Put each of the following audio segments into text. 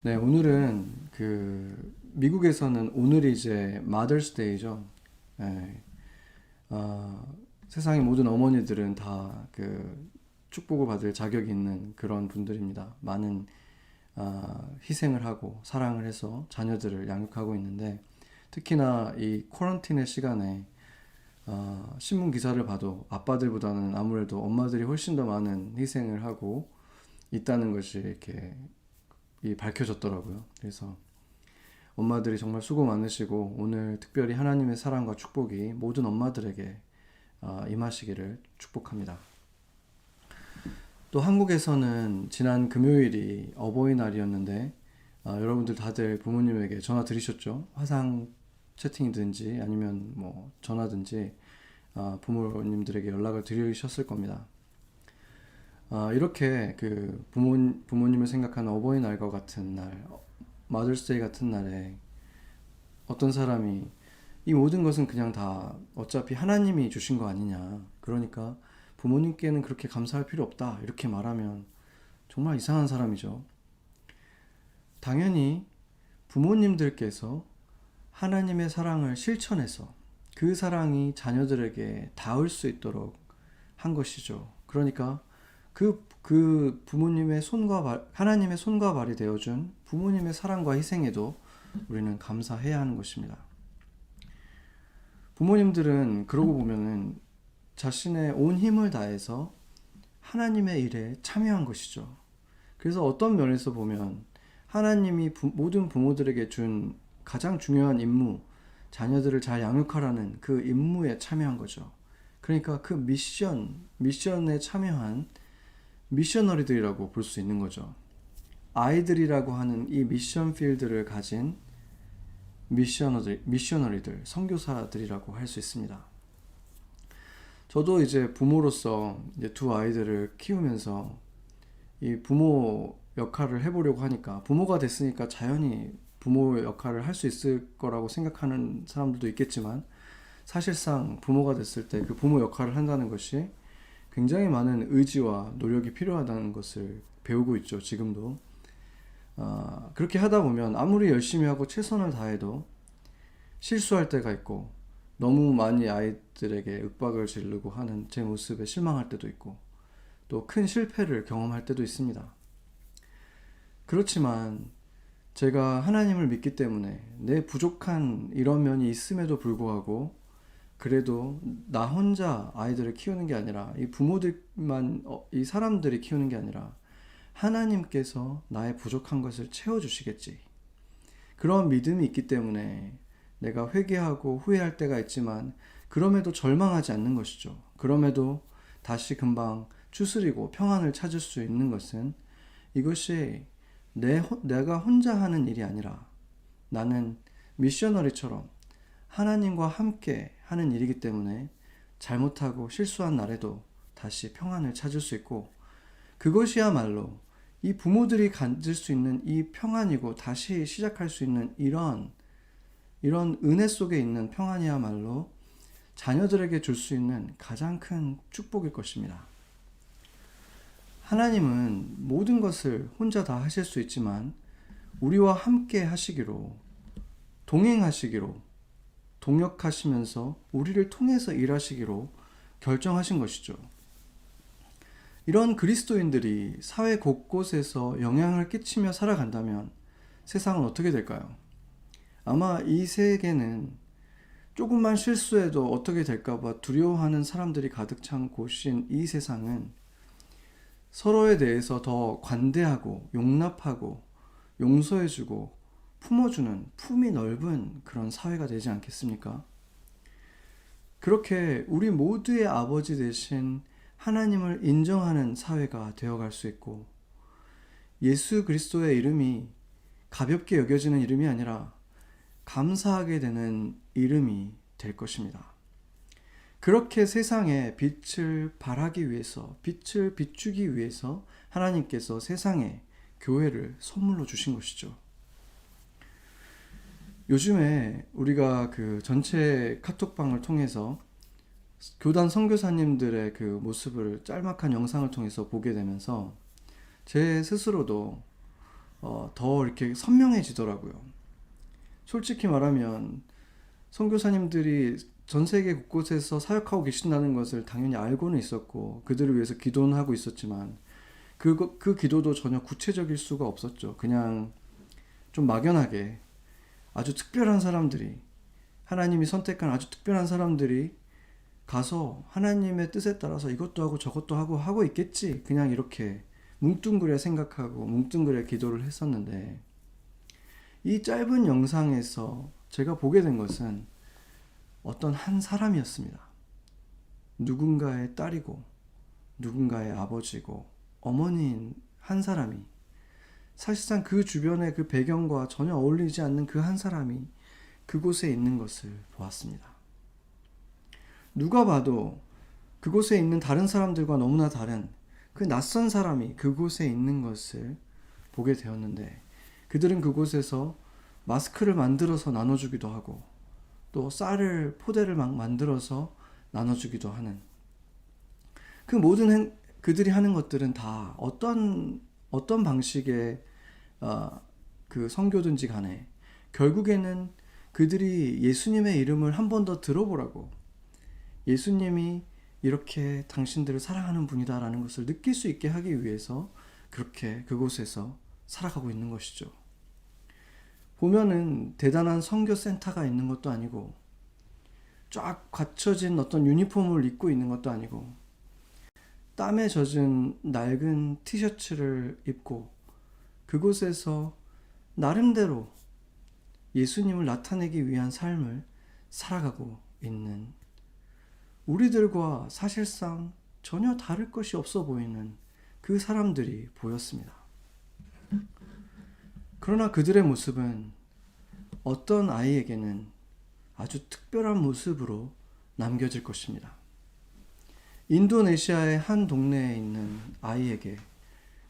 네, 오늘은 미국에서는 오늘이 이제 마더스 데이죠. 네, 세상의 모든 어머니들은 다 축복을 받을 자격이 있는 그런 분들입니다. 많은 희생을 하고 사랑을 해서 자녀들을 양육하고 있는데, 특히나 이 쿼런틴의 시간에 신문 기사를 봐도 아빠들보다는 아무래도 엄마들이 훨씬 더 많은 희생을 하고 있다는 것이 이렇게 밝혀졌더라고요. 그래서 엄마들이 정말 수고 많으시고, 오늘 특별히 하나님의 사랑과 축복이 모든 엄마들에게 임하시기를 축복합니다. 또 한국에서는 지난 금요일이 어버이날이었는데, 여러분들 다들 부모님에게 전화 드리셨죠? 화상 채팅이든지 아니면 뭐 전화든지 부모님들에게 연락을 드리셨을 겁니다. 이렇게 부모님을 생각하는 어버이날과 같은 날, 마더스데이 같은 날에 어떤 사람이 이 모든 것은 그냥 다 어차피 하나님이 주신 거 아니냐, 그러니까 부모님께는 그렇게 감사할 필요 없다, 이렇게 말하면 정말 이상한 사람이죠. 당연히 부모님들께서 하나님의 사랑을 실천해서 그 사랑이 자녀들에게 닿을 수 있도록 한 것이죠. 그러니까 그 부모님의 하나님의 손과 발이 되어준 부모님의 사랑과 희생에도 우리는 감사해야 하는 것입니다. 부모님들은 그러고 보면은 자신의 온 힘을 다해서 하나님의 일에 참여한 것이죠. 그래서 어떤 면에서 보면 하나님이 모든 부모들에게 준 가장 중요한 임무, 자녀들을 잘 양육하라는 그 임무에 참여한 거죠. 그러니까 그 미션에 참여한 미셔너리들이라고 볼 수 있는 거죠. 아이들이라고 하는 이 미션 필드를 가진 미셔너리들, 선교사들이라고 할 수 있습니다. 저도 이제 부모로서 이제 두 아이들을 키우면서 이 부모 역할을 해보려고 하니까, 부모가 됐으니까 자연히 부모 역할을 할 수 있을 거라고 생각하는 사람들도 있겠지만, 사실상 부모가 됐을 때 그 부모 역할을 한다는 것이 굉장히 많은 의지와 노력이 필요하다는 것을 배우고 있죠, 지금도. 그렇게 하다 보면 아무리 열심히 하고 최선을 다해도 실수할 때가 있고, 너무 많이 아이들에게 윽박을 지르고 하는 제 모습에 실망할 때도 있고, 또 큰 실패를 경험할 때도 있습니다. 그렇지만 제가 하나님을 믿기 때문에 내 부족한 이런 면이 있음에도 불구하고, 그래도 나 혼자 아이들을 키우는 게 아니라 이 부모들만 이 사람들이 키우는 게 아니라 하나님께서 나의 부족한 것을 채워주시겠지, 그런 믿음이 있기 때문에 내가 회개하고 후회할 때가 있지만 그럼에도 절망하지 않는 것이죠. 그럼에도 다시 금방 추스리고 평안을 찾을 수 있는 것은, 이것이 내가 혼자 하는 일이 아니라 나는 미셔너리처럼 하나님과 함께 하는 일이기 때문에 잘못하고 실수한 날에도 다시 평안을 찾을 수 있고, 그것이야말로 이 부모들이 가질 수 있는 이 평안이고 다시 시작할 수 있는 이런 은혜 속에 있는 평안이야말로 자녀들에게 줄 수 있는 가장 큰 축복일 것입니다. 하나님은 모든 것을 혼자 다 하실 수 있지만 우리와 함께 하시기로, 동행하시기로, 동역하시면서 우리를 통해서 일하시기로 결정하신 것이죠. 이런 그리스도인들이 사회 곳곳에서 영향을 끼치며 살아간다면 세상은 어떻게 될까요? 아마 이 세계는 조금만 실수해도 어떻게 될까봐 두려워하는 사람들이 가득 찬 곳인 이 세상은 서로에 대해서 더 관대하고 용납하고 용서해주고 품어주는 품이 넓은 그런 사회가 되지 않겠습니까? 그렇게 우리 모두의 아버지 되신 하나님을 인정하는 사회가 되어갈 수 있고, 예수 그리스도의 이름이 가볍게 여겨지는 이름이 아니라 감사하게 되는 이름이 될 것입니다. 그렇게 세상에 빛을 발하기 위해서, 빛을 비추기 위해서 하나님께서 세상에 교회를 선물로 주신 것이죠. 요즘에 우리가 그 전체 카톡방을 통해서 교단 선교사님들의 그 모습을 짤막한 영상을 통해서 보게 되면서 제 스스로도 더 이렇게 선명해지더라고요. 솔직히 말하면 선교사님들이 전 세계 곳곳에서 사역하고 계신다는 것을 당연히 알고는 있었고 그들을 위해서 기도는 하고 있었지만 그 기도도 전혀 구체적일 수가 없었죠. 그냥 좀 막연하게 아주 특별한 사람들이, 하나님이 선택한 아주 특별한 사람들이 가서 하나님의 뜻에 따라서 이것도 하고 저것도 하고 있겠지, 그냥 이렇게 뭉뚱그려 생각하고 뭉뚱그려 기도를 했었는데, 이 짧은 영상에서 제가 보게 된 것은 어떤 한 사람이었습니다. 누군가의 딸이고 누군가의 아버지고 어머니인 한 사람이, 사실상 그 주변의 그 배경과 전혀 어울리지 않는 그 한 사람이 그곳에 있는 것을 보았습니다. 누가 봐도 그곳에 있는 다른 사람들과 너무나 다른 그 낯선 사람이 그곳에 있는 것을 보게 되었는데, 그들은 그곳에서 마스크를 만들어서 나눠주기도 하고 또 포대를 막 만들어서 나눠주기도 하는, 그 모든 그들이 하는 것들은 다 어떤 방식의 그 선교든지 간에 결국에는 그들이 예수님의 이름을 한 번 더 들어보라고, 예수님이 이렇게 당신들을 사랑하는 분이다라는 것을 느낄 수 있게 하기 위해서 그렇게 그곳에서 살아가고 있는 것이죠. 보면은 대단한 선교센터가 있는 것도 아니고 쫙 갖춰진 어떤 유니폼을 입고 있는 것도 아니고 땀에 젖은 낡은 티셔츠를 입고 그곳에서 나름대로 예수님을 나타내기 위한 삶을 살아가고 있는, 우리들과 사실상 전혀 다를 것이 없어 보이는 그 사람들이 보였습니다. 그러나 그들의 모습은 어떤 아이에게는 아주 특별한 모습으로 남겨질 것입니다. 인도네시아의 한 동네에 있는 아이에게,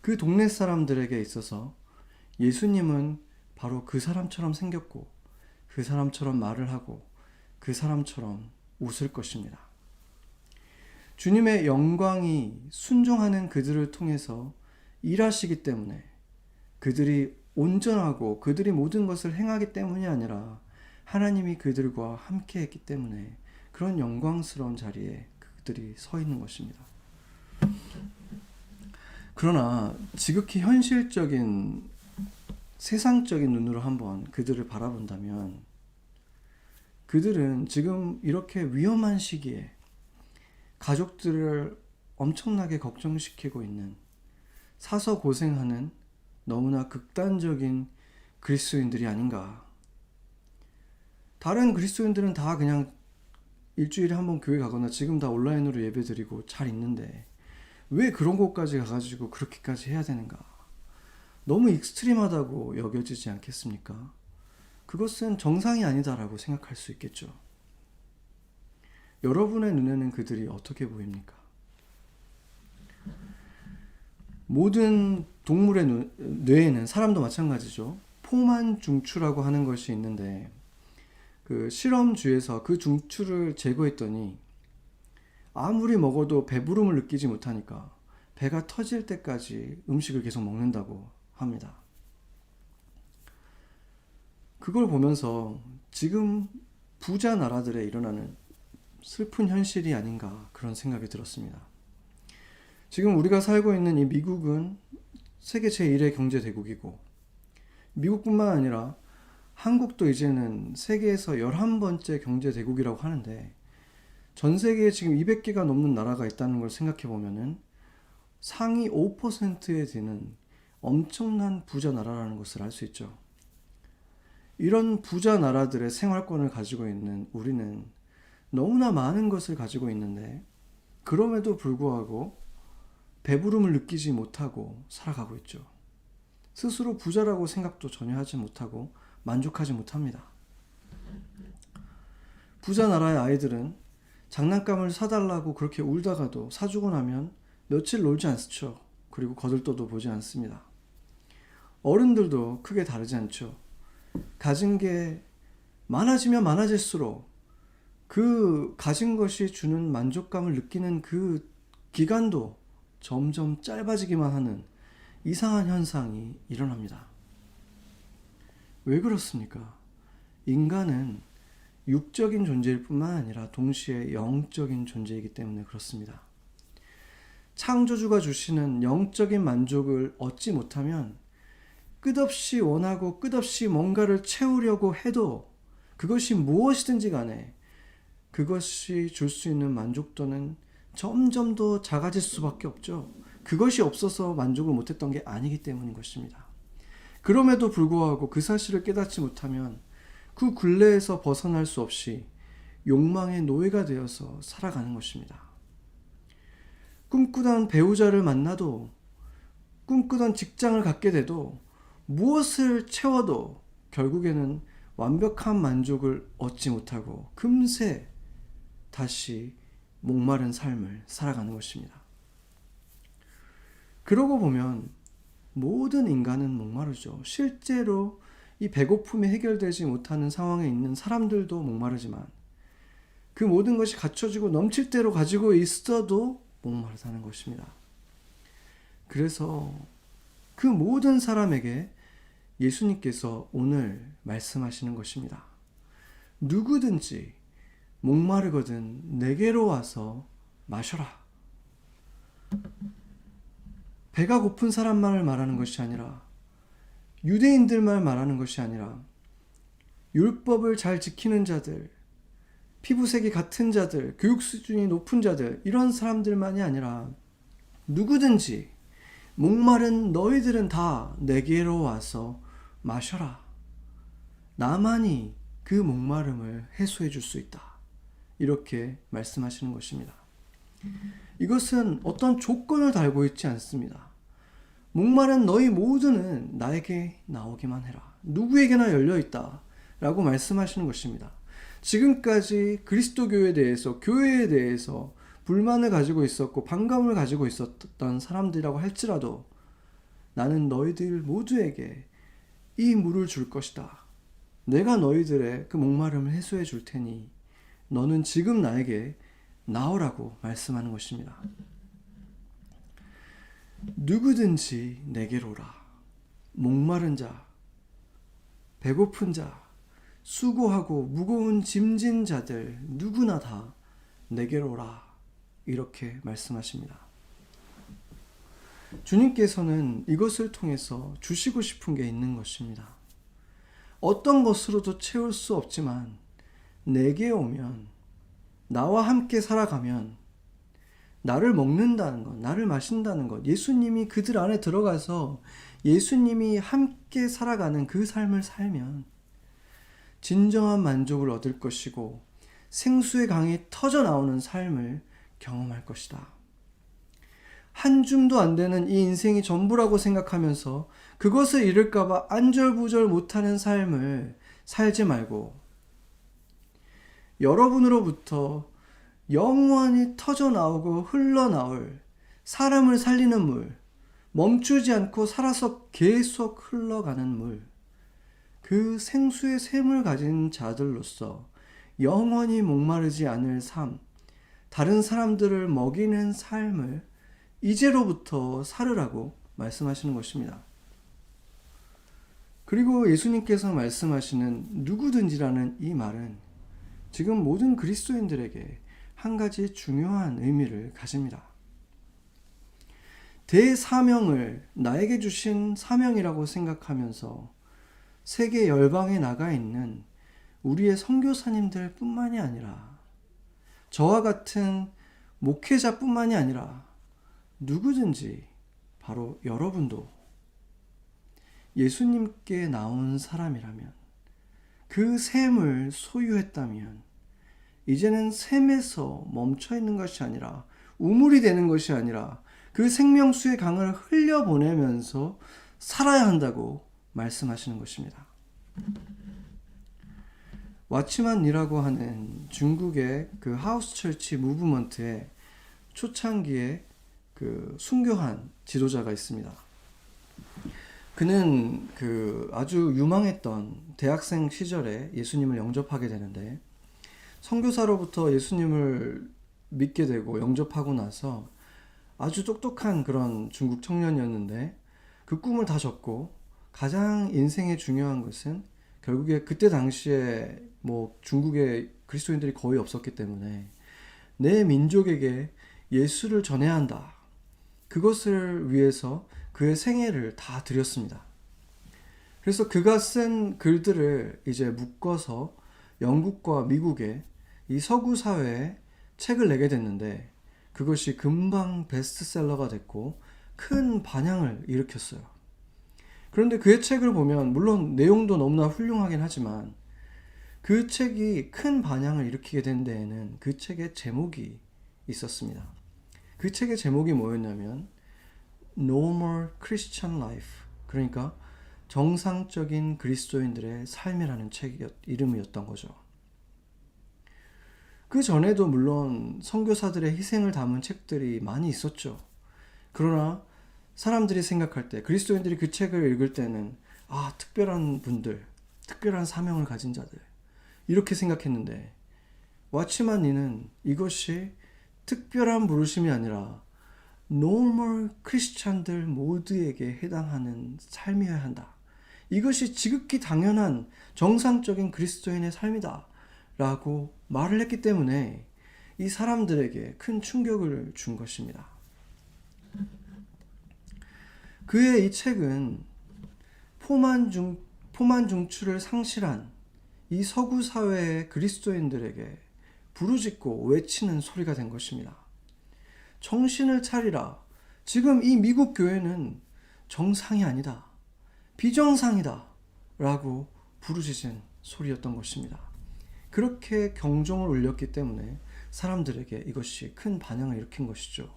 그 동네 사람들에게 있어서 예수님은 바로 그 사람처럼 생겼고 그 사람처럼 말을 하고 그 사람처럼 웃을 것입니다. 주님의 영광이 순종하는 그들을 통해서 일하시기 때문에, 그들이 온전하고 그들이 모든 것을 행하기 때문이 아니라 하나님이 그들과 함께 했기 때문에 그런 영광스러운 자리에 그들이 서 있는 것입니다. 그러나 지극히 현실적인 세상적인 눈으로 한번 그들을 바라본다면, 그들은 지금 이렇게 위험한 시기에 가족들을 엄청나게 걱정시키고 있는, 사서 고생하는 너무나 극단적인 그리스도인들이 아닌가. 다른 그리스도인들은 다 그냥 일주일에 한 번 교회 가거나 지금 다 온라인으로 예배 드리고 잘 있는데 왜 그런 곳까지 가가지고 그렇게까지 해야 되는가. 너무 익스트림하다고 여겨지지 않겠습니까? 그것은 정상이 아니다라고 생각할 수 있겠죠. 여러분의 눈에는 그들이 어떻게 보입니까? 모든 동물의 뇌에는, 사람도 마찬가지죠, 포만 중추라고 하는 것이 있는데, 그 실험주에서 그 중추를 제거했더니 아무리 먹어도 배부름을 느끼지 못하니까 배가 터질 때까지 음식을 계속 먹는다고 합니다. 그걸 보면서 지금 부자 나라들에 일어나는 슬픈 현실이 아닌가, 그런 생각이 들었습니다. 지금 우리가 살고 있는 이 미국은 세계 제1의 경제대국이고, 미국뿐만 아니라 한국도 이제는 세계에서 11번째 경제대국이라고 하는데, 전 세계에 지금 200개가 넘는 나라가 있다는 걸 생각해 보면은 상위 5%에 드는 엄청난 부자 나라라는 것을 알 수 있죠. 이런 부자 나라들의 생활권을 가지고 있는 우리는 너무나 많은 것을 가지고 있는데, 그럼에도 불구하고 배부름을 느끼지 못하고 살아가고 있죠. 스스로 부자라고 생각도 전혀 하지 못하고 만족하지 못합니다. 부자 나라의 아이들은 장난감을 사달라고 그렇게 울다가도 사주고 나면 며칠 놀지 않죠. 그리고 거들떠도 보지 않습니다. 어른들도 크게 다르지 않죠. 가진 게 많아지면 많아질수록 그 가진 것이 주는 만족감을 느끼는 그 기간도 점점 짧아지기만 하는 이상한 현상이 일어납니다. 왜 그렇습니까? 인간은 육적인 존재일 뿐만 아니라 동시에 영적인 존재이기 때문에 그렇습니다. 창조주가 주시는 영적인 만족을 얻지 못하면 끝없이 원하고 끝없이 뭔가를 채우려고 해도 그것이 무엇이든지 간에 그것이 줄 수 있는 만족도는 점점 더 작아질 수밖에 없죠. 그것이 없어서 만족을 못했던 게 아니기 때문인 것입니다. 그럼에도 불구하고 그 사실을 깨닫지 못하면 그 굴레에서 벗어날 수 없이 욕망의 노예가 되어서 살아가는 것입니다. 꿈꾸던 배우자를 만나도, 꿈꾸던 직장을 갖게 돼도, 무엇을 채워도 결국에는 완벽한 만족을 얻지 못하고 금세 다시 목마른 삶을 살아가는 것입니다. 그러고 보면 모든 인간은 목마르죠. 실제로 이 배고픔이 해결되지 못하는 상황에 있는 사람들도 목마르지만 그 모든 것이 갖춰지고 넘칠 대로 가지고 있어도 목마르다는 것입니다. 그래서 그 모든 사람에게 예수님께서 오늘 말씀하시는 것입니다. 누구든지 목마르거든 내게로 와서 마셔라. 배가 고픈 사람만을 말하는 것이 아니라, 유대인들만 말하는 것이 아니라, 율법을 잘 지키는 자들, 피부색이 같은 자들, 교육 수준이 높은 자들, 이런 사람들만이 아니라 누구든지 목마른 너희들은 다 내게로 와서 마셔라. 나만이 그 목마름을 해소해 줄 수 있다. 이렇게 말씀하시는 것입니다. 이것은 어떤 조건을 달고 있지 않습니다. 목마른 너희 모두는 나에게 나오기만 해라. 누구에게나 열려있다 라고 말씀하시는 것입니다. 지금까지 그리스도교에 대해서, 교회에 대해서 불만을 가지고 있었고 반감을 가지고 있었던 사람들이라고 할지라도 나는 너희들 모두에게 이 물을 줄 것이다. 내가 너희들의 그 목마름을 해소해 줄 테니 너는 지금 나에게 나오라고 말씀하는 것입니다. 누구든지 내게로 오라. 목마른 자, 배고픈 자, 수고하고 무거운 짐진 자들 누구나 다 내게로 오라. 이렇게 말씀하십니다. 주님께서는 이것을 통해서 주시고 싶은 게 있는 것입니다. 어떤 것으로도 채울 수 없지만 내게 오면, 나와 함께 살아가면, 나를 먹는다는 것, 나를 마신다는 것, 예수님이 그들 안에 들어가서 예수님이 함께 살아가는 그 삶을 살면 진정한 만족을 얻을 것이고 생수의 강이 터져 나오는 삶을 경험할 것이다. 한 줌도 안 되는 이 인생이 전부라고 생각하면서 그것을 잃을까봐 안절부절 못하는 삶을 살지 말고 여러분으로부터 영원히 터져 나오고 흘러나올 사람을 살리는 물, 멈추지 않고 살아서 계속 흘러가는 물, 그 생수의 샘을 가진 자들로서 영원히 목마르지 않을 삶, 다른 사람들을 먹이는 삶을 이제로부터 살으라고 말씀하시는 것입니다. 그리고 예수님께서 말씀하시는 누구든지라는 이 말은 지금 모든 그리스도인들에게 한 가지 중요한 의미를 가집니다. 대사명을 나에게 주신 사명이라고 생각하면서 세계 열방에 나가 있는 우리의 선교사님들 뿐만이 아니라 저와 같은 목회자뿐만이 아니라 누구든지 바로 여러분도 예수님께 나온 사람이라면, 그 샘을 소유했다면 이제는 샘에서 멈춰 있는 것이 아니라, 우물이 되는 것이 아니라 그 생명수의 강을 흘려보내면서 살아야 한다고 말씀하시는 것입니다. 왓츠만이라고 하는 중국의 그 하우스 철치 무브먼트의 초창기에 그 순교한 지도자가 있습니다. 그는 그 아주 유망했던 대학생 시절에 예수님을 영접하게 되는데, 선교사로부터 예수님을 믿게 되고 영접하고 나서 아주 똑똑한 그런 중국 청년이었는데 그 꿈을 다 접고 가장 인생에 중요한 것은 결국에 그때 당시에 뭐 중국에 그리스도인들이 거의 없었기 때문에 내 민족에게 예수를 전해야 한다. 그것을 위해서 그의 생애를 다 드렸습니다. 그래서 그가 쓴 글들을 이제 묶어서 영국과 미국의 이 서구 사회에 책을 내게 됐는데 그것이 금방 베스트셀러가 됐고 큰 반향을 일으켰어요. 그런데 그의 책을 보면 물론 내용도 너무나 훌륭하긴 하지만 그 책이 큰 반향을 일으키게 된 데에는 그 책의 제목이 있었습니다. 그 책의 제목이 뭐였냐면 Normal Christian Life, 그러니까 정상적인 그리스도인들의 삶이라는 이름이었던 거죠. 그 전에도 물론 선교사들의 희생을 담은 책들이 많이 있었죠. 그러나 사람들이 생각할 때, 그리스도인들이 그 책을 읽을 때는 특별한 분들, 특별한 사명을 가진 자들 이렇게 생각했는데 왓츠만 리는 이것이 특별한 부르심이 아니라 노멀 크리스찬들 모두에게 해당하는 삶이어야 한다. 이것이 지극히 당연한 정상적인 그리스도인의 삶이다 라고 말을 했기 때문에 이 사람들에게 큰 충격을 준 것입니다. 그의 이 책은 포만중추를 상실한 이 서구 사회의 그리스도인들에게 부르짖고 외치는 소리가 된 것입니다. 정신을 차리라. 지금 이 미국 교회는 정상이 아니다. 비정상이다. 라고 부르짖은 소리였던 것입니다. 그렇게 경종을 울렸기 때문에 사람들에게 이것이 큰 반향을 일으킨 것이죠.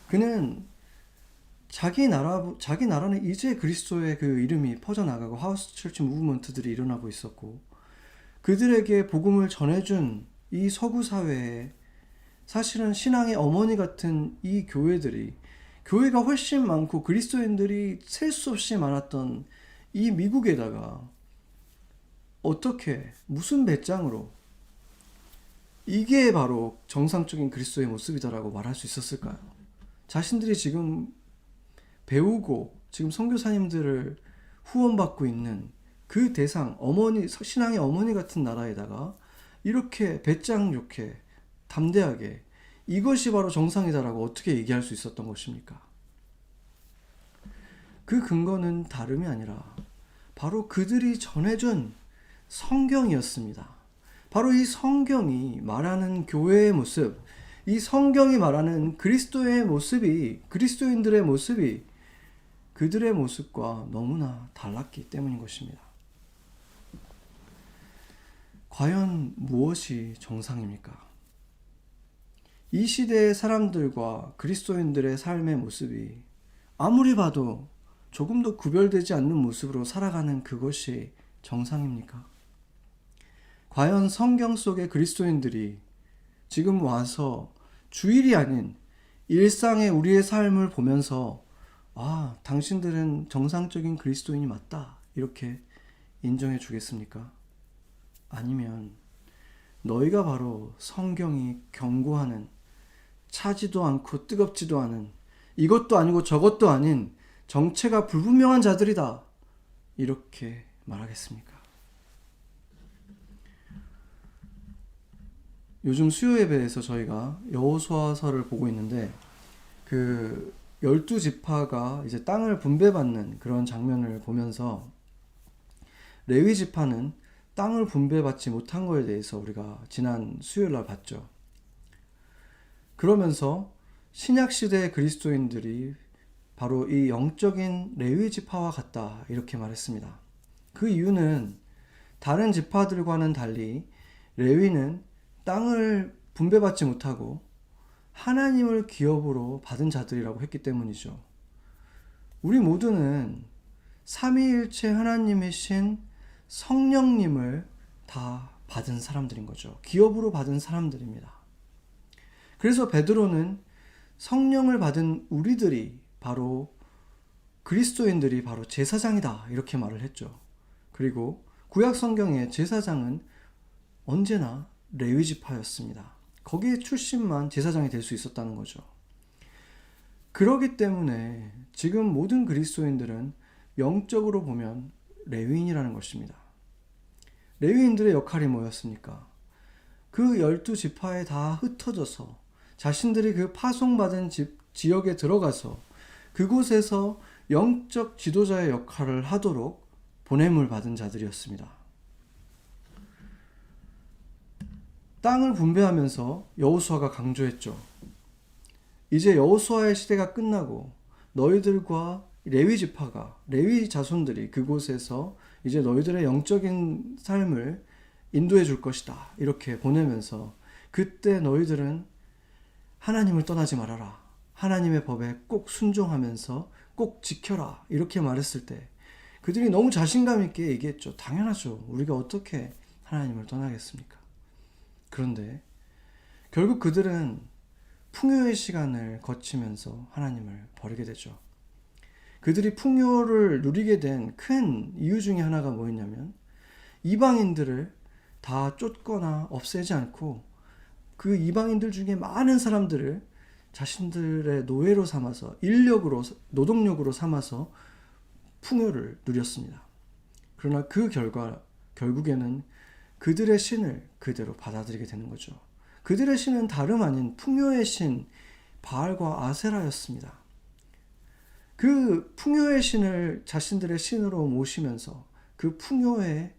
그는 자기 나라는 이제 그리스도의 그 이름이 퍼져나가고 하우스 철치 무브먼트들이 일어나고 있었고 그들에게 복음을 전해준 이 서구 사회에 사실은 신앙의 어머니 같은 이 교회가 훨씬 많고 그리스도인들이 셀 수 없이 많았던 이 미국에다가 어떻게 무슨 배짱으로 이게 바로 정상적인 그리스도의 모습이다라고 말할 수 있었을까요? 자신들이 지금 배우고 지금 선교사님들을 후원받고 있는 그 대상, 신앙의 어머니 같은 나라에다가 이렇게 배짱 좋게 담대하게 이것이 바로 정상이다라고 어떻게 얘기할 수 있었던 것입니까? 그 근거는 다름이 아니라 바로 그들이 전해준 성경이었습니다. 바로 이 성경이 말하는 교회의 모습, 이 성경이 말하는 그리스도인들의 모습이 그들의 모습과 너무나 달랐기 때문인 것입니다. 과연 무엇이 정상입니까? 이 시대의 사람들과 그리스도인들의 삶의 모습이 아무리 봐도 조금도 구별되지 않는 모습으로 살아가는 그것이 정상입니까? 과연 성경 속의 그리스도인들이 지금 와서 주일이 아닌 일상의 우리의 삶을 보면서 당신들은 정상적인 그리스도인이 맞다 이렇게 인정해 주겠습니까? 아니면 너희가 바로 성경이 경고하는 차지도 않고 뜨겁지도 않은 이것도 아니고 저것도 아닌 정체가 불분명한 자들이다 이렇게 말하겠습니까? 요즘 수요 예배에서 저희가 여호수아서를 보고 있는데 그 12지파가 이제 땅을 분배받는 그런 장면을 보면서 레위 지파는 땅을 분배받지 못한 거에 대해서 우리가 지난 수요일 날 봤죠. 그러면서 신약 시대의 그리스도인들이 바로 이 영적인 레위 지파와 같다 이렇게 말했습니다. 그 이유는 다른 지파들과는 달리 레위는 땅을 분배받지 못하고 하나님을 기업으로 받은 자들이라고 했기 때문이죠. 우리 모두는 삼위일체 하나님이신 성령님을 다 받은 사람들인 거죠. 기업으로 받은 사람들입니다. 그래서 베드로는 성령을 받은 우리들이 바로 그리스도인들이 바로 제사장이다 이렇게 말을 했죠. 그리고 구약 성경의 제사장은 언제나 레위 지파였습니다. 거기에 출신만 제사장이 될 수 있었다는 거죠. 그렇기 때문에 지금 모든 그리스도인들은 영적으로 보면 레위인이라는 것입니다. 레위인들의 역할이 뭐였습니까? 그 12지파에 다 흩어져서 자신들이 그 파송받은 지역에 들어가서 그곳에서 영적 지도자의 역할을 하도록 보냄을 받은 자들이었습니다. 땅을 분배하면서 여호수아가 강조했죠. 이제 여호수아의 시대가 끝나고 너희들과 레위 지파가, 레위 자손들이 그곳에서 이제 너희들의 영적인 삶을 인도해 줄 것이다. 이렇게 보내면서 그때 너희들은 하나님을 떠나지 말아라. 하나님의 법에 꼭 순종하면서 꼭 지켜라. 이렇게 말했을 때 그들이 너무 자신감 있게 얘기했죠. 당연하죠. 우리가 어떻게 하나님을 떠나겠습니까? 그런데 결국 그들은 풍요의 시간을 거치면서 하나님을 버리게 되죠. 그들이 풍요를 누리게 된 큰 이유 중에 하나가 뭐였냐면 이방인들을 다 쫓거나 없애지 않고 그 이방인들 중에 많은 사람들을 자신들의 노예로 삼아서 인력으로, 노동력으로 삼아서 풍요를 누렸습니다. 그러나 그 결과 결국에는 그들의 신을 그대로 받아들이게 되는 거죠. 그들의 신은 다름 아닌 풍요의 신 바알과 아세라였습니다. 그 풍요의 신을 자신들의 신으로 모시면서 그 풍요에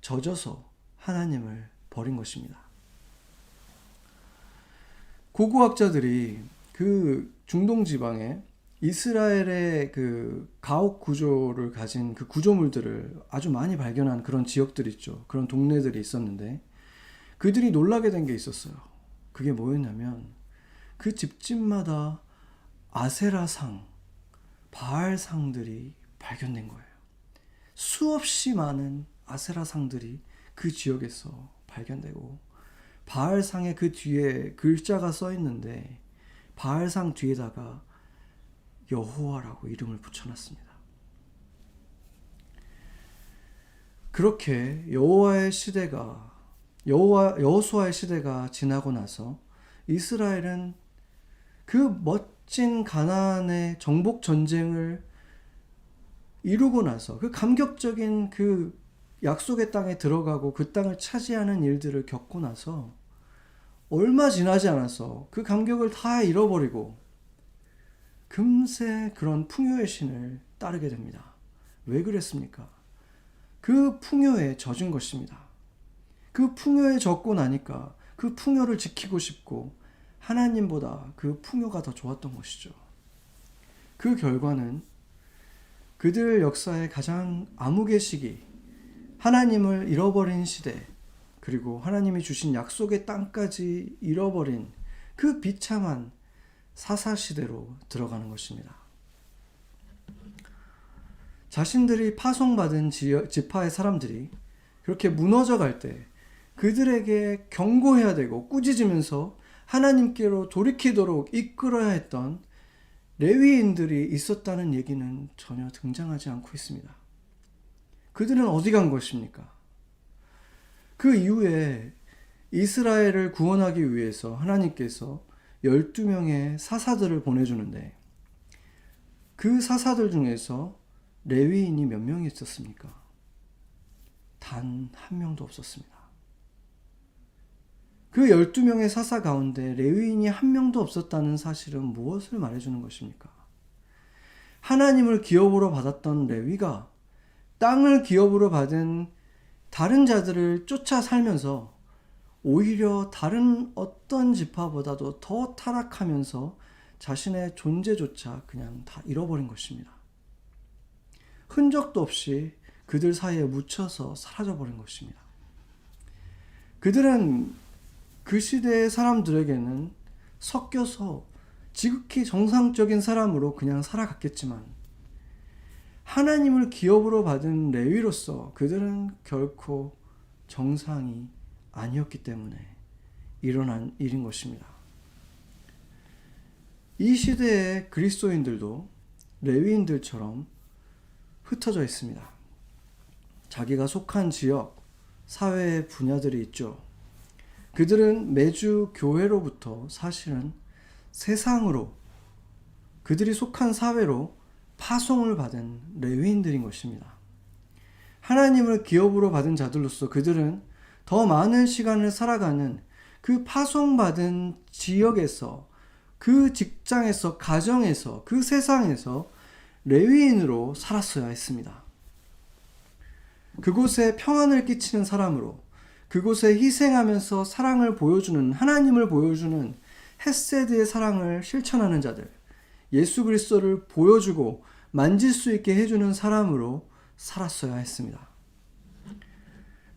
젖어서 하나님을 버린 것입니다. 고고학자들이 그 중동 지방에 이스라엘의 그 가옥 구조를 가진 그 구조물들을 아주 많이 발견한 그런 지역들이 있죠. 그런 동네들이 있었는데 그들이 놀라게 된 게 있었어요. 그게 뭐였냐면 그 집집마다 아세라상, 바알상들이 발견된 거예요. 수없이 많은 아세라상들이 그 지역에서 발견되고 바알상의 그 뒤에 글자가 써 있는데 바알상 뒤에다가 여호와라고 이름을 붙여놨습니다. 그렇게 여호수아의 시대가 지나고 나서 이스라엘은 그 멋진 가나안의 정복 전쟁을 이루고 나서 그 감격적인 그 약속의 땅에 들어가고 그 땅을 차지하는 일들을 겪고 나서 얼마 지나지 않아서 그 감격을 다 잃어버리고 금세 그런 풍요의 신을 따르게 됩니다. 왜 그랬습니까? 그 풍요에 젖은 것입니다. 그 풍요에 젖고 나니까 그 풍요를 지키고 싶고 하나님보다 그 풍요가 더 좋았던 것이죠. 그 결과는 그들 역사의 가장 암흑의 시기, 하나님을 잃어버린 시대, 그리고 하나님이 주신 약속의 땅까지 잃어버린 그 비참한 사사시대로 들어가는 것입니다. 자신들이 파송받은 지파의 사람들이 그렇게 무너져 갈 때 그들에게 경고해야 되고 꾸짖으면서 하나님께로 돌이키도록 이끌어야 했던 레위인들이 있었다는 얘기는 전혀 등장하지 않고 있습니다. 그들은 어디 간 것입니까? 그 이후에 이스라엘을 구원하기 위해서 하나님께서 12명의 사사들을 보내주는데 그 사사들 중에서 레위인이 몇 명이 있었습니까? 단 한 명도 없었습니다. 그 12명의 사사 가운데 레위인이 한 명도 없었다는 사실은 무엇을 말해주는 것입니까? 하나님을 기업으로 받았던 레위가 땅을 기업으로 받은 다른 자들을 쫓아 살면서 오히려 다른 어떤 지파보다도 더 타락하면서 자신의 존재조차 그냥 다 잃어버린 것입니다. 흔적도 없이 그들 사이에 묻혀서 사라져버린 것입니다. 그들은 그 시대의 사람들에게는 섞여서 지극히 정상적인 사람으로 그냥 살아갔겠지만 하나님을 기업으로 받은 레위로서 그들은 결코 정상이 아니었기 때문에 일어난 일인 것입니다. 이 시대의 그리스도인들도 레위인들처럼 흩어져 있습니다. 자기가 속한 지역, 사회의 분야들이 있죠. 그들은 매주 교회로부터 사실은 세상으로 그들이 속한 사회로 파송을 받은 레위인들인 것입니다. 하나님을 기업으로 받은 자들로서 그들은 더 많은 시간을 살아가는 그 파송받은 지역에서, 그 직장에서, 가정에서, 그 세상에서 레위인으로 살았어야 했습니다. 그곳에 평안을 끼치는 사람으로, 그곳에 희생하면서 사랑을 보여주는, 하나님을 보여주는 헤세드의 사랑을 실천하는 자들, 예수 그리스도를 보여주고 만질 수 있게 해주는 사람으로 살았어야 했습니다.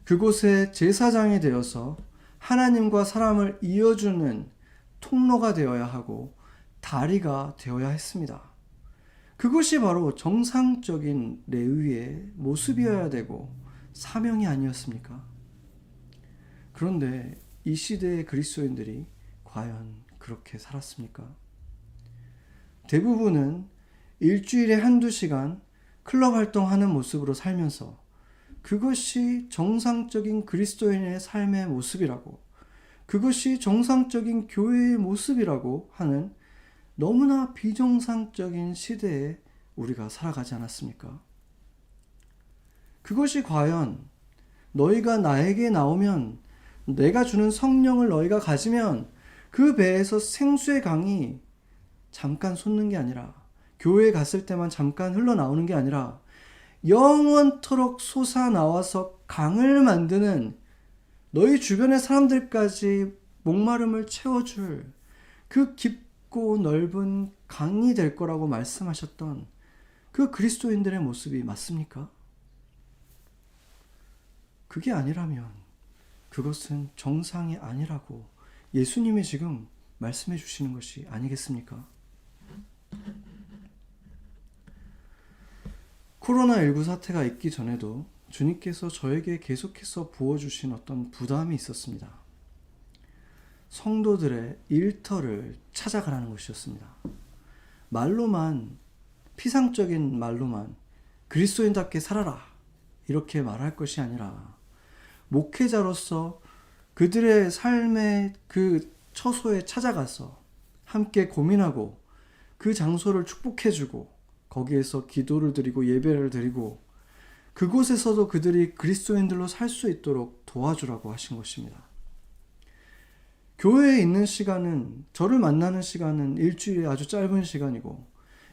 그곳에 제사장이 되어서 하나님과 사람을 이어주는 통로가 되어야 하고 다리가 되어야 했습니다. 그것이 바로 정상적인 레위의 모습이어야 되고 사명이 아니었습니까? 그런데 이 시대의 그리스도인들이 과연 그렇게 살았습니까? 대부분은 일주일에 한두 시간 클럽 활동하는 모습으로 살면서 그것이 정상적인 그리스도인의 삶의 모습이라고, 그것이 정상적인 교회의 모습이라고 하는 너무나 비정상적인 시대에 우리가 살아가지 않았습니까? 그것이 과연 너희가 나에게 나오면, 내가 주는 성령을 너희가 가지면 그 배에서 생수의 강이 잠깐 솟는 게 아니라, 교회에 갔을 때만 잠깐 흘러나오는 게 아니라 영원토록 솟아나와서 강을 만드는, 너희 주변의 사람들까지 목마름을 채워줄 그 깊고 넓은 강이 될 거라고 말씀하셨던 그 그리스도인들의 모습이 맞습니까? 그게 아니라면 그것은 정상이 아니라고 예수님이 지금 말씀해 주시는 것이 아니겠습니까? 코로나19 사태가 있기 전에도 주님께서 저에게 계속해서 부어주신 어떤 부담이 있었습니다. 성도들의 일터를 찾아가라는 것이었습니다. 말로만, 피상적인 말로만 그리스도인답게 살아라 이렇게 말할 것이 아니라, 목회자로서 그들의 삶의 그 처소에 찾아가서 함께 고민하고 그 장소를 축복해주고 거기에서 기도를 드리고 예배를 드리고 그곳에서도 그들이 그리스도인들로 살 수 있도록 도와주라고 하신 것입니다. 교회에 있는 시간은, 저를 만나는 시간은 일주일에 아주 짧은 시간이고,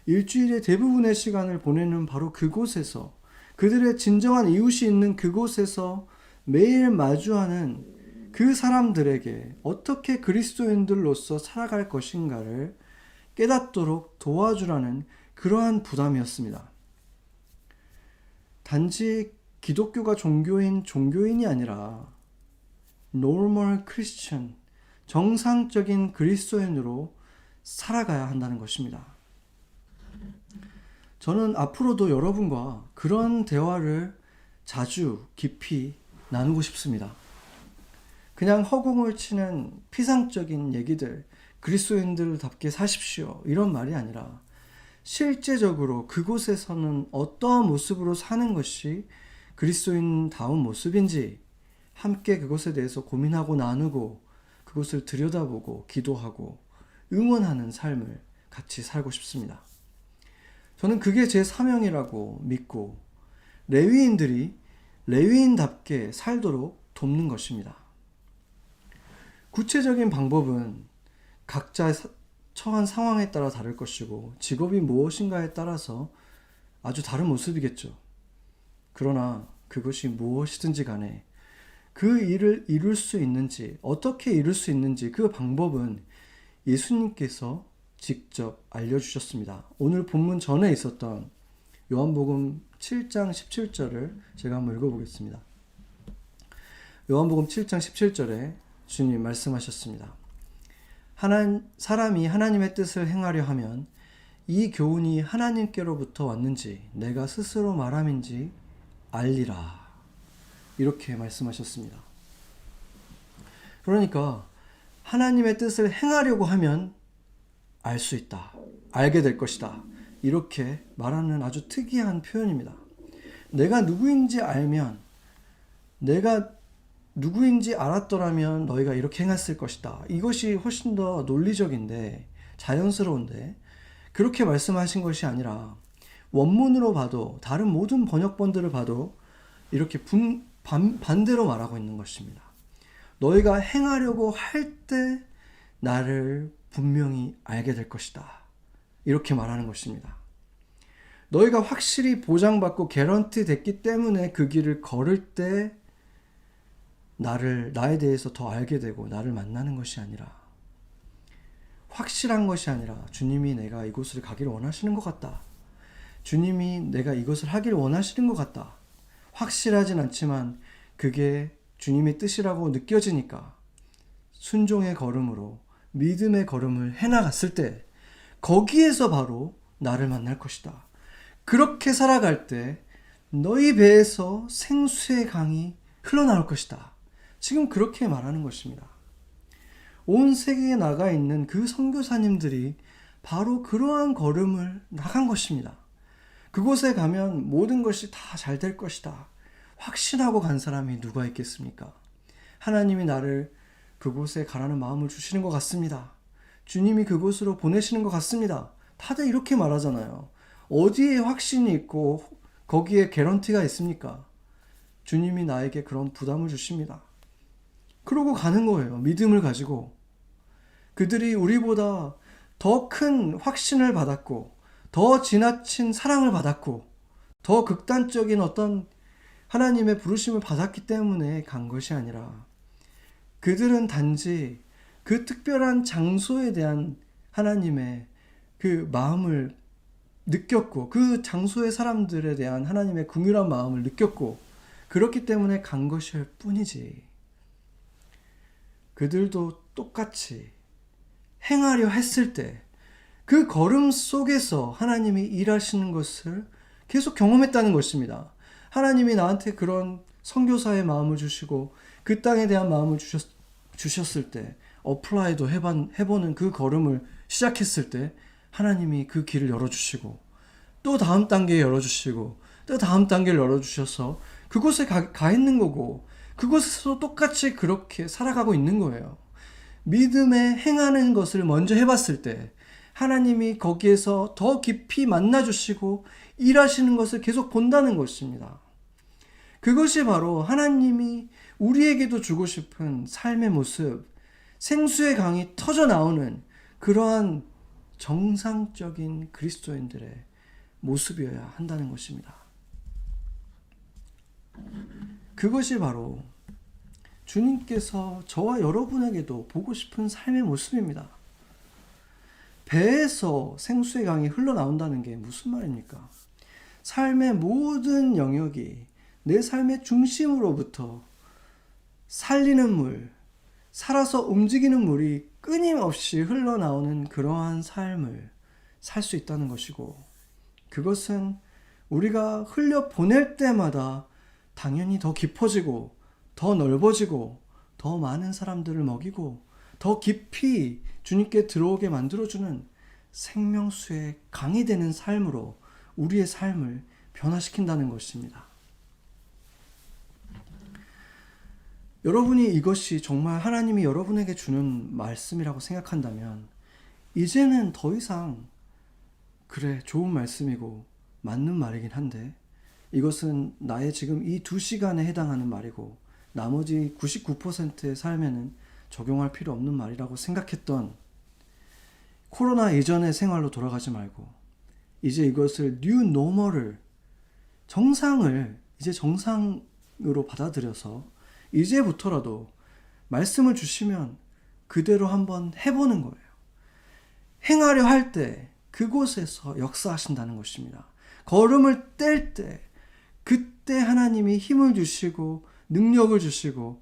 일주일의 대부분의 시간을 보내는 바로 그곳에서, 그들의 진정한 이웃이 있는 그곳에서 매일 마주하는 그 사람들에게 어떻게 그리스도인들로서 살아갈 것인가를 깨닫도록 도와주라는 그러한 부담이었습니다. 단지 기독교가 종교인이 아니라 normal Christian, 정상적인 그리스도인으로 살아가야 한다는 것입니다. 저는 앞으로도 여러분과 그런 대화를 자주 깊이 나누고 싶습니다. 그냥 허공을 치는 피상적인 얘기들, 그리스도인들답게 사십시오 이런 말이 아니라, 실제적으로 그곳에서는 어떠한 모습으로 사는 것이 그리스도인다운 모습인지 함께 그것에 대해서 고민하고 나누고 그것을 들여다보고 기도하고 응원하는 삶을 같이 살고 싶습니다. 저는 그게 제 사명이라고 믿고 레위인들이 레위인답게 살도록 돕는 것입니다. 구체적인 방법은 각자 처한 상황에 따라 다를 것이고 직업이 무엇인가에 따라서 아주 다른 모습이겠죠. 그러나 그것이 무엇이든지 간에 그 일을 이룰 수 있는지, 어떻게 이룰 수 있는지 그 방법은 예수님께서 직접 알려주셨습니다. 오늘 본문 전에 있었던 요한복음 7장 17절을 제가 한번 읽어보겠습니다. 요한복음 7장 17절에 주님 말씀하셨습니다. 사람이 하나님의 뜻을 행하려 하면 이 교훈이 하나님께로부터 왔는지 내가 스스로 말함인지 알리라. 이렇게 말씀하셨습니다. 그러니까 하나님의 뜻을 행하려고 하면 알 수 있다. 알게 될 것이다. 이렇게 말하는 아주 특이한 표현입니다. 내가 누구인지 알면, 내가 누구인지 알았더라면 너희가 이렇게 행했을 것이다. 이것이 훨씬 더 논리적인데, 자연스러운데, 그렇게 말씀하신 것이 아니라 원문으로 봐도, 다른 모든 번역본들을 봐도 이렇게 반대로 말하고 있는 것입니다. 너희가 행하려고 할 때 나를 분명히 알게 될 것이다. 이렇게 말하는 것입니다. 너희가 확실히 보장받고 개런티 됐기 때문에 그 길을 걸을 때 나에 대해서 더 알게 되고 나를 만나는 것이 아니라, 확실한 것이 아니라 주님이 내가 이곳을 가기를 원하시는 것 같다. 주님이 내가 이것을 하기를 원하시는 것 같다. 확실하진 않지만 그게 주님의 뜻이라고 느껴지니까 순종의 걸음으로 믿음의 걸음을 해나갔을 때 거기에서 바로 나를 만날 것이다. 그렇게 살아갈 때 너희 배에서 생수의 강이 흘러나올 것이다. 지금 그렇게 말하는 것입니다. 온 세계에 나가 있는 그 선교사님들이 바로 그러한 걸음을 나간 것입니다. 그곳에 가면 모든 것이 다 잘 될 것이다. 확신하고 간 사람이 누가 있겠습니까? 하나님이 나를 그곳에 가라는 마음을 주시는 것 같습니다. 주님이 그곳으로 보내시는 것 같습니다. 다들 이렇게 말하잖아요. 어디에 확신이 있고 거기에 개런티가 있습니까? 주님이 나에게 그런 부담을 주십니다. 그러고 가는 거예요. 믿음을 가지고. 그들이 우리보다 더 큰 확신을 받았고, 더 지나친 사랑을 받았고, 더 극단적인 어떤 하나님의 부르심을 받았기 때문에 간 것이 아니라, 그들은 단지 그 특별한 장소에 대한 하나님의 그 마음을 느꼈고, 그 장소의 사람들에 대한 하나님의 긍휼한 마음을 느꼈고, 그렇기 때문에 간 것일 뿐이지. 그들도 똑같이 행하려 했을 때 그 걸음 속에서 하나님이 일하시는 것을 계속 경험했다는 것입니다. 하나님이 나한테 그런 선교사의 마음을 주시고 그 땅에 대한 마음을 주셨을 때, 어플라이도 해보는 그 걸음을 시작했을 때 하나님이 그 길을 열어주시고, 또 다음 단계 열어주시고, 또 다음 단계를 열어주셔서 그곳에 가 있는 거고, 그곳에서 똑같이 그렇게 살아가고 있는 거예요. 믿음에 행하는 것을 먼저 해봤을 때 하나님이 거기에서 더 깊이 만나주시고 일하시는 것을 계속 본다는 것입니다. 그것이 바로 하나님이 우리에게도 주고 싶은 삶의 모습, 생수의 강이 터져 나오는 그러한 정상적인 그리스도인들의 모습이어야 한다는 것입니다. 그것이 바로 주님께서 저와 여러분에게도 보고 싶은 삶의 모습입니다. 배에서 생수의 강이 흘러나온다는 게 무슨 말입니까? 삶의 모든 영역이 내 삶의 중심으로부터 살리는 물, 살아서 움직이는 물이 끊임없이 흘러나오는 그러한 삶을 살 수 있다는 것이고, 그것은 우리가 흘려보낼 때마다 당연히 더 깊어지고 더 넓어지고 더 많은 사람들을 먹이고 더 깊이 주님께 들어오게 만들어주는 생명수의 강이 되는 삶으로 우리의 삶을 변화시킨다는 것입니다. 여러분이 이것이 정말 하나님이 여러분에게 주는 말씀이라고 생각한다면 이제는 더 이상 그래, 좋은 말씀이고 맞는 말이긴 한데 이것은 나의 지금 이 2시간에 해당하는 말이고 나머지 99%의 삶에는 적용할 필요 없는 말이라고 생각했던 코로나 이전의 생활로 돌아가지 말고 이제 이것을 뉴 노멀을, 정상을 이제 정상으로 받아들여서 이제부터라도 말씀을 주시면 그대로 한번 해보는 거예요. 행하려 할 때 그곳에서 역사하신다는 것입니다. 걸음을 뗄 때 그때 하나님이 힘을 주시고 능력을 주시고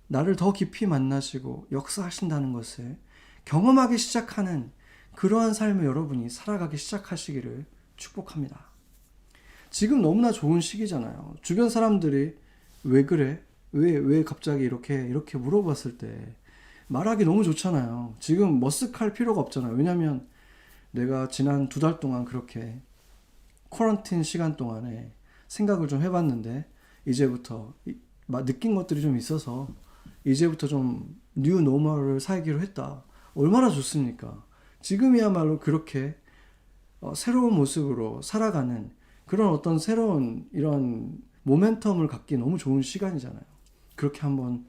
나를 더 깊이 만나시고 역사하신다는 것을 경험하기 시작하는 그러한 삶을 여러분이 살아가기 시작하시기를 축복합니다. 지금 너무나 좋은 시기잖아요. 주변 사람들이 왜 그래? 왜 갑자기 이렇게 물어봤을 때 말하기 너무 좋잖아요. 지금 머쓱할 필요가 없잖아요. 왜냐하면 내가 지난 2달 동안 그렇게 쿼런틴 시간 동안에 생각을 좀 해봤는데 이제부터 느낀 것들이 좀 있어서 이제부터 좀 뉴 노멀을 살기로 했다. 얼마나 좋습니까? 지금이야말로 그렇게 새로운 모습으로 살아가는 그런 어떤 새로운 이런 모멘텀을 갖기 너무 좋은 시간이잖아요. 그렇게 한번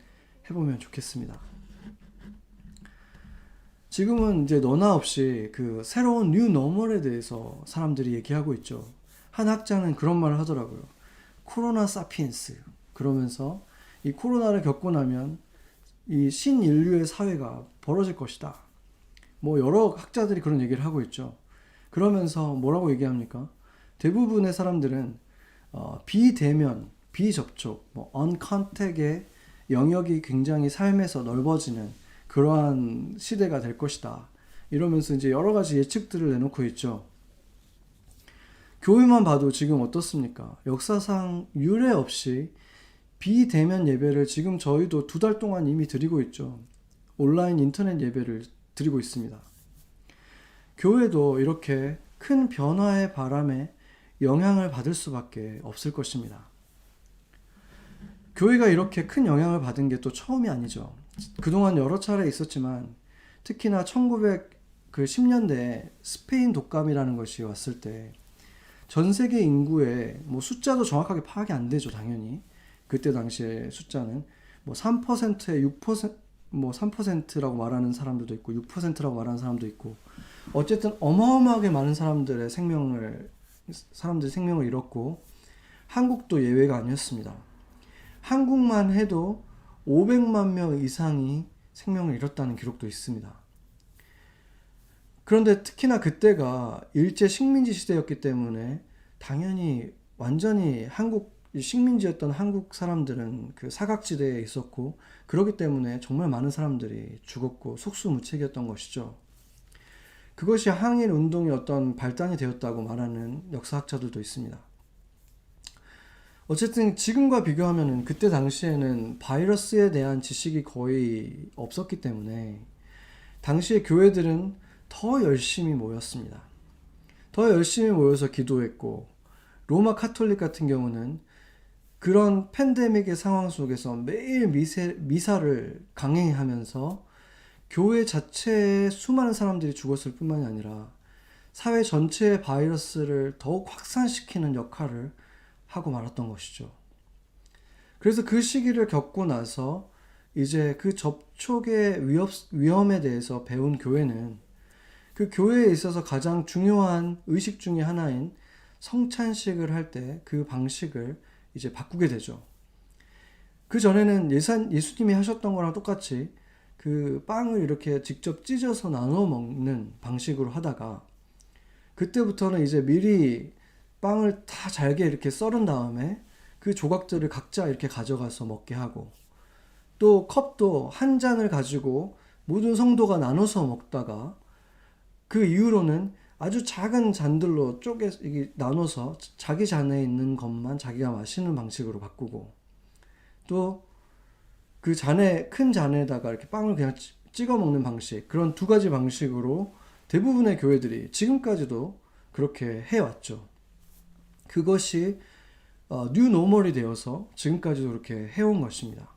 해보면 좋겠습니다. 지금은 이제 너나 없이 그 새로운 뉴 노멀에 대해서 사람들이 얘기하고 있죠. 한 학자는 그런 말을 하더라고요. 코로나 사피엔스. 그러면서 이 코로나를 겪고 나면 이 신인류의 사회가 벌어질 것이다. 뭐 여러 학자들이 그런 얘기를 하고 있죠. 그러면서 뭐라고 얘기합니까? 대부분의 사람들은 비대면, 비접촉, 언컨택의 영역이 굉장히 삶에서 넓어지는 그러한 시대가 될 것이다. 이러면서 이제 여러 가지 예측들을 내놓고 있죠. 교회만 봐도 지금 어떻습니까? 역사상 유례 없이 비대면 예배를 지금 저희도 2달 동안 이미 드리고 있죠. 온라인 인터넷 예배를 드리고 있습니다. 교회도 이렇게 큰 변화의 바람에 영향을 받을 수밖에 없을 것입니다. 교회가 이렇게 큰 영향을 받은 게 또 처음이 아니죠. 그동안 여러 차례 있었지만 특히나 1910년대에 스페인 독감이라는 것이 왔을 때 전 세계 인구의 숫자도 정확하게 파악이 안 되죠, 당연히. 그때 당시의 숫자는 3%에 6%, 3%라고 말하는 사람들도 있고 6%라고 말하는 사람도 있고 어쨌든 어마어마하게 많은 사람들이 생명을 잃었고 한국도 예외가 아니었습니다. 한국만 해도 500만 명 이상이 생명을 잃었다는 기록도 있습니다. 그런데 특히나 그때가 일제 식민지 시대였기 때문에 당연히 완전히 식민지였던 한국 사람들은 그 사각지대에 있었고 그렇기 때문에 정말 많은 사람들이 죽었고 속수무책이었던 것이죠. 그것이 항일 운동의 어떤 발단이 되었다고 말하는 역사학자들도 있습니다. 어쨌든 지금과 비교하면 그때 당시에는 바이러스에 대한 지식이 거의 없었기 때문에 당시의 교회들은 더 열심히 모였습니다. 더 열심히 모여서 기도했고 로마 카톨릭 같은 경우는 그런 팬데믹의 상황 속에서 매일 미사를 강행하면서 교회 자체에 수많은 사람들이 죽었을 뿐만이 아니라 사회 전체의 바이러스를 더욱 확산시키는 역할을 하고 말았던 것이죠. 그래서 그 시기를 겪고 나서 이제 그 접촉의 위험에 대해서 배운 교회는 그 교회에 있어서 가장 중요한 의식 중에 하나인 성찬식을 할 때 그 방식을 이제 바꾸게 되죠. 그 전에는 예수님이 하셨던 거랑 똑같이 그 빵을 이렇게 직접 찢어서 나눠 먹는 방식으로 하다가 그때부터는 이제 미리 빵을 다 잘게 이렇게 썰은 다음에 그 조각들을 각자 이렇게 가져가서 먹게 하고 또 컵도 한 잔을 가지고 모든 성도가 나눠서 먹다가 그 이후로는 아주 작은 잔들로 나눠서 자기 잔에 있는 것만 자기가 마시는 방식으로 바꾸고 또 그 큰 잔에다가 이렇게 빵을 그냥 찍어 먹는 방식, 그런 2가지 방식으로 대부분의 교회들이 지금까지도 그렇게 해왔죠. 그것이 뉴 노멀이 되어서 지금까지도 그렇게 해온 것입니다.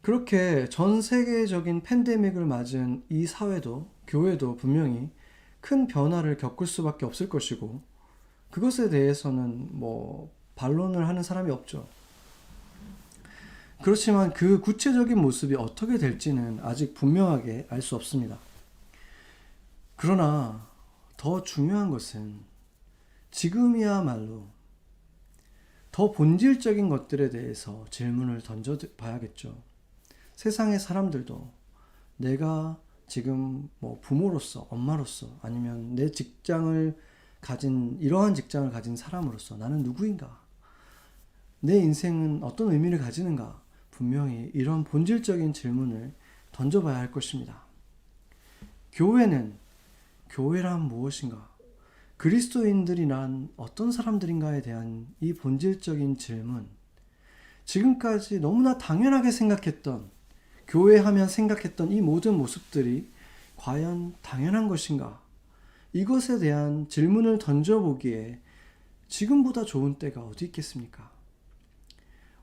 그렇게 전 세계적인 팬데믹을 맞은 이 사회도 교회도 분명히 큰 변화를 겪을 수밖에 없을 것이고 그것에 대해서는 반론을 하는 사람이 없죠. 그렇지만 그 구체적인 모습이 어떻게 될지는 아직 분명하게 알 수 없습니다. 그러나 더 중요한 것은 지금이야말로 더 본질적인 것들에 대해서 질문을 던져봐야겠죠. 세상의 사람들도 내가 지금 부모로서, 엄마로서, 아니면 내 이러한 직장을 가진 사람으로서 나는 누구인가? 내 인생은 어떤 의미를 가지는가? 분명히 이런 본질적인 질문을 던져봐야 할 것입니다. 교회란 무엇인가? 그리스도인들이란 어떤 사람들인가에 대한 이 본질적인 질문, 지금까지 너무나 당연하게 교회하면 생각했던 이 모든 모습들이 과연 당연한 것인가? 이것에 대한 질문을 던져보기에 지금보다 좋은 때가 어디 있겠습니까?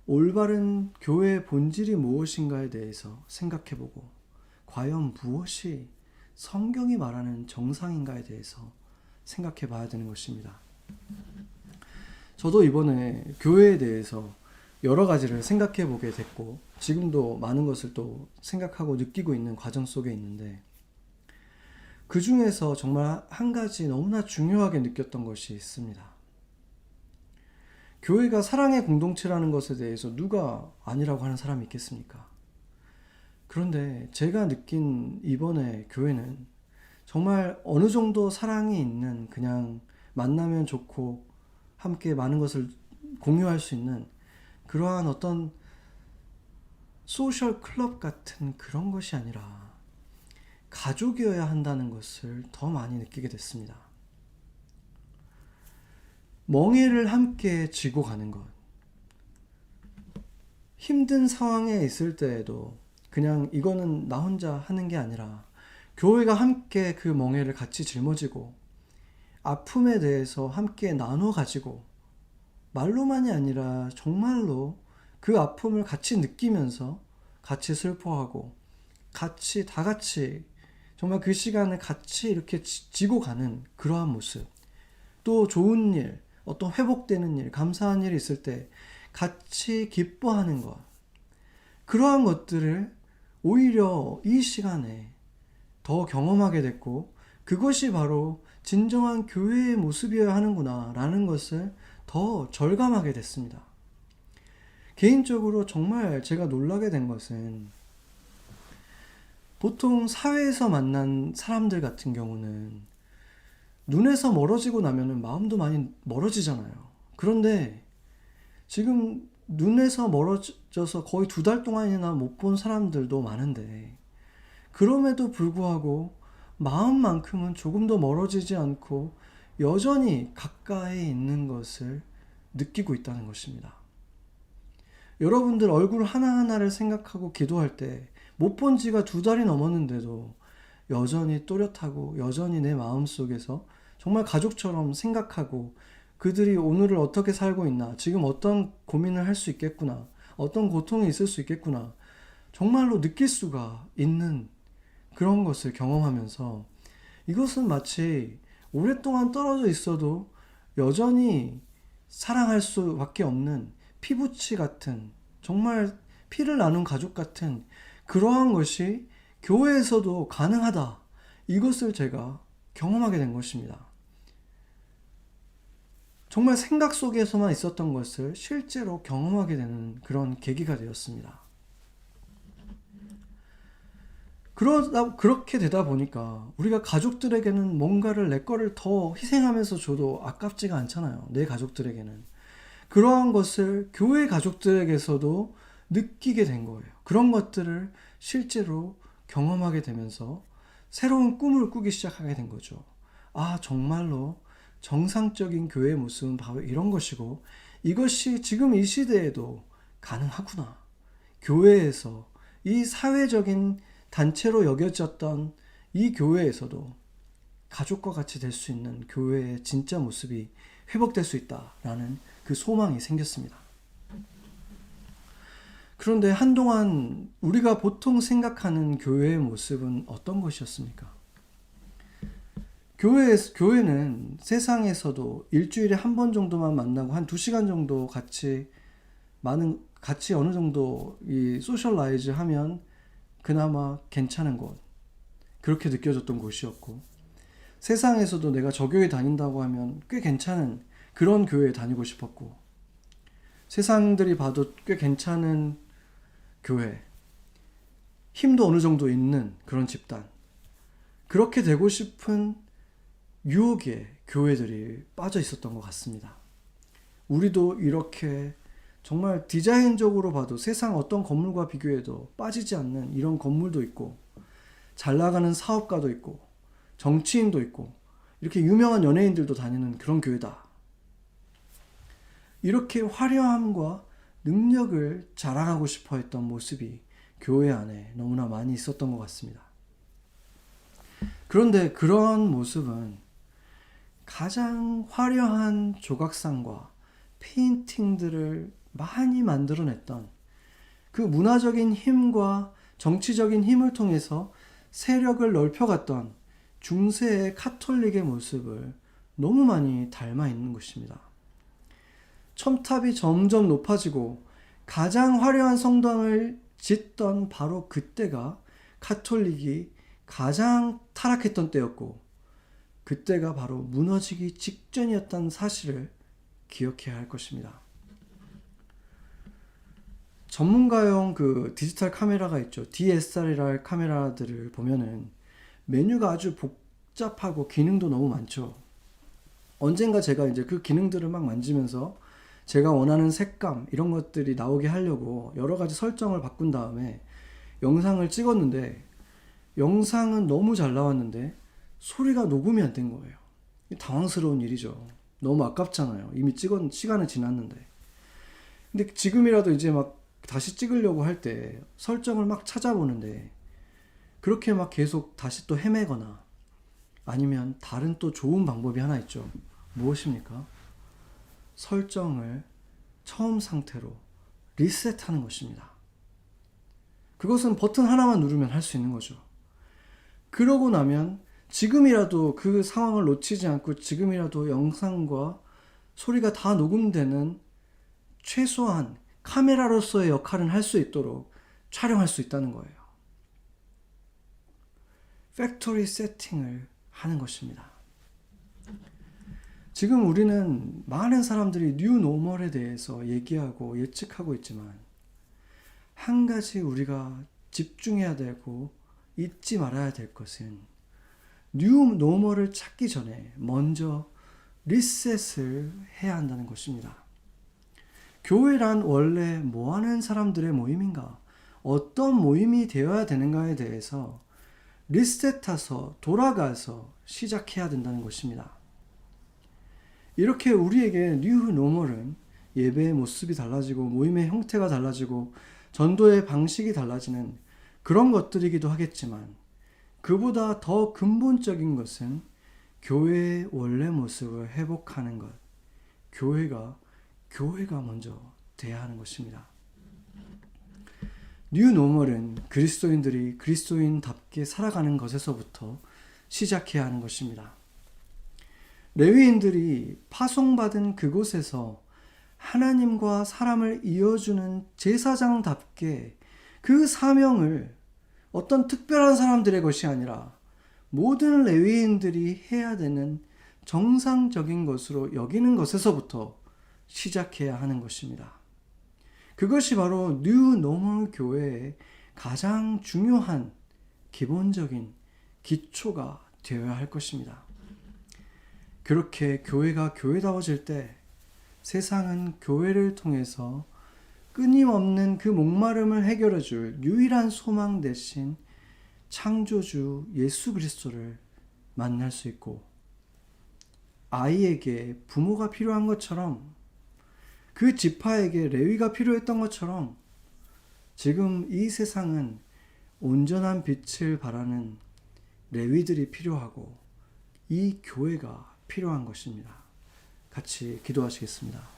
올바른 교회의 본질이 무엇인가에 대해서 생각해보고 과연 무엇이 성경이 말하는 정상인가에 대해서 생각해 봐야 되는 것입니다. 저도 이번에 교회에 대해서 여러 가지를 생각해 보게 됐고, 지금도 많은 것을 또 생각하고 느끼고 있는 과정 속에 있는데, 그 중에서 정말 한 가지 너무나 중요하게 느꼈던 것이 있습니다. 교회가 사랑의 공동체라는 것에 대해서 누가 아니라고 하는 사람이 있겠습니까? 그런데 제가 느낀 이번에 교회는 정말 어느 정도 사랑이 있는, 그냥 만나면 좋고 함께 많은 것을 공유할 수 있는 그러한 어떤 소셜 클럽 같은 그런 것이 아니라 가족이어야 한다는 것을 더 많이 느끼게 됐습니다. 멍해를 함께 지고 가는 것. 힘든 상황에 있을 때에도 그냥 이거는 나 혼자 하는 게 아니라 교회가 함께 그 멍해를 같이 짊어지고 아픔에 대해서 함께 나눠 가지고 말로만이 아니라 정말로 그 아픔을 같이 느끼면서 같이 슬퍼하고 같이 다 같이 정말 그 시간을 같이 이렇게 지고 가는 그러한 모습. 또 좋은 일, 어떤 회복되는 일, 감사한 일이 있을 때 같이 기뻐하는 것. 그러한 것들을 오히려 이 시간에 더 경험하게 됐고, 그것이 바로 진정한 교회의 모습이어야 하는구나 라는 것을 더 절감하게 됐습니다. 개인적으로 정말 제가 놀라게 된 것은, 보통 사회에서 만난 사람들 같은 경우는 눈에서 멀어지고 나면은 마음도 많이 멀어지잖아요. 그런데 지금 눈에서 멀어져서 거의 2달 동안이나 못 본 사람들도 많은데, 그럼에도 불구하고 마음만큼은 조금도 멀어지지 않고 여전히 가까이 있는 것을 느끼고 있다는 것입니다. 여러분들 얼굴 하나하나를 생각하고 기도할 때 못 본 지가 2달이 넘었는데도 여전히 또렷하고 여전히 내 마음속에서 정말 가족처럼 생각하고, 그들이 오늘을 어떻게 살고 있나, 지금 어떤 고민을 할 수 있겠구나, 어떤 고통이 있을 수 있겠구나, 정말로 느낄 수가 있는 그런 것을 경험하면서, 이것은 마치 오랫동안 떨어져 있어도 여전히 사랑할 수밖에 없는 피부치 같은, 정말 피를 나눈 가족 같은 그러한 것이 교회에서도 가능하다. 이것을 제가 경험하게 된 것입니다. 정말 생각 속에서만 있었던 것을 실제로 경험하게 되는 그런 계기가 되었습니다. 그렇게 되다 보니까 우리가 가족들에게는 뭔가를 내 거를 더 희생하면서 줘도 아깝지가 않잖아요. 내 가족들에게는. 그러한 것을 교회 가족들에게서도 느끼게 된 거예요. 그런 것들을 실제로 경험하게 되면서 새로운 꿈을 꾸기 시작하게 된 거죠. 아, 정말로 정상적인 교회의 모습은 바로 이런 것이고, 이것이 지금 이 시대에도 가능하구나. 교회에서, 이 사회적인 단체로 여겨졌던 이 교회에서도 가족과 같이 될 수 있는 교회의 진짜 모습이 회복될 수 있다라는 그 소망이 생겼습니다. 그런데 한동안 우리가 보통 생각하는 교회의 모습은 어떤 것이었습니까? 교회는 세상에서도 일주일에 한 번 정도만 만나고 한 2시간 정도 같이 어느 정도 이 소셜라이즈 하면 그나마 괜찮은 곳, 그렇게 느껴졌던 곳이었고, 세상에서도 내가 저 교회 다닌다고 하면 꽤 괜찮은 그런 교회에 다니고 싶었고, 세상들이 봐도 꽤 괜찮은 교회, 힘도 어느 정도 있는 그런 집단, 그렇게 되고 싶은 유혹에 교회들이 빠져 있었던 것 같습니다. 우리도 이렇게 정말 디자인적으로 봐도 세상 어떤 건물과 비교해도 빠지지 않는 이런 건물도 있고, 잘 나가는 사업가도 있고, 정치인도 있고, 이렇게 유명한 연예인들도 다니는 그런 교회다. 이렇게 화려함과 능력을 자랑하고 싶어 했던 모습이 교회 안에 너무나 많이 있었던 것 같습니다. 그런데 그런 모습은 가장 화려한 조각상과 페인팅들을 많이 만들어냈던 그 문화적인 힘과 정치적인 힘을 통해서 세력을 넓혀갔던 중세의 카톨릭의 모습을 너무 많이 닮아 있는 것입니다. 첨탑이 점점 높아지고 가장 화려한 성당을 짓던 바로 그때가 카톨릭이 가장 타락했던 때였고, 그때가 바로 무너지기 직전이었다는 사실을 기억해야 할 것입니다. 전문가용 그 디지털 카메라가 있죠. DSLR 카메라들을 보면은 메뉴가 아주 복잡하고 기능도 너무 많죠. 언젠가 제가 이제 그 기능들을 막 만지면서 제가 원하는 색감 이런 것들이 나오게 하려고 여러 가지 설정을 바꾼 다음에 영상을 찍었는데, 영상은 너무 잘 나왔는데 소리가 녹음이 안 된 거예요. 당황스러운 일이죠. 너무 아깝잖아요. 이미 찍은 시간은 지났는데. 근데 지금이라도 이제 막 다시 찍으려고 할 때 설정을 막 찾아보는데, 그렇게 막 계속 다시 또 헤매거나 아니면 다른 또 좋은 방법이 하나 있죠. 무엇입니까? 설정을 처음 상태로 리셋하는 것입니다. 그것은 버튼 하나만 누르면 할 수 있는 거죠. 그러고 나면 지금이라도 그 상황을 놓치지 않고 지금이라도 영상과 소리가 다 녹음되는 최소한 카메라로서의 역할은 할 수 있도록 촬영할 수 있다는 거예요. 팩토리 세팅을 하는 것입니다. 지금 우리는 많은 사람들이 뉴 노멀에 대해서 얘기하고 예측하고 있지만, 한 가지 우리가 집중해야 되고 잊지 말아야 될 것은, 뉴 노멀을 찾기 전에 먼저 리셋을 해야 한다는 것입니다. 교회란 원래 뭐 하는 사람들의 모임인가? 어떤 모임이 되어야 되는가에 대해서 리셋해서 돌아가서 시작해야 된다는 것입니다. 이렇게 우리에게 뉴 노멀은 예배의 모습이 달라지고 모임의 형태가 달라지고 전도의 방식이 달라지는 그런 것들이기도 하겠지만, 그보다 더 근본적인 것은 교회의 원래 모습을 회복하는 것, 교회가 먼저 돼야 하는 것입니다. 뉴 노멀은 그리스도인들이 그리스도인답게 살아가는 것에서부터 시작해야 하는 것입니다. 레위인들이 파송받은 그곳에서 하나님과 사람을 이어주는 제사장답게 그 사명을 어떤 특별한 사람들의 것이 아니라 모든 레위인들이 해야 되는 정상적인 것으로 여기는 것에서부터 시작해야 하는 것입니다. 그것이 바로 뉴 노멀 교회의 가장 중요한 기본적인 기초가 되어야 할 것입니다. 그렇게 교회가 교회다워질 때 세상은 교회를 통해서 끊임없는 그 목마름을 해결해 줄 유일한 소망 대신 창조주 예수 그리스도를 만날 수 있고, 아이에게 부모가 필요한 것처럼, 그 지파에게 레위가 필요했던 것처럼, 지금 이 세상은 온전한 빛을 발하는 레위들이 필요하고 이 교회가 필요한 것입니다. 같이 기도하시겠습니다.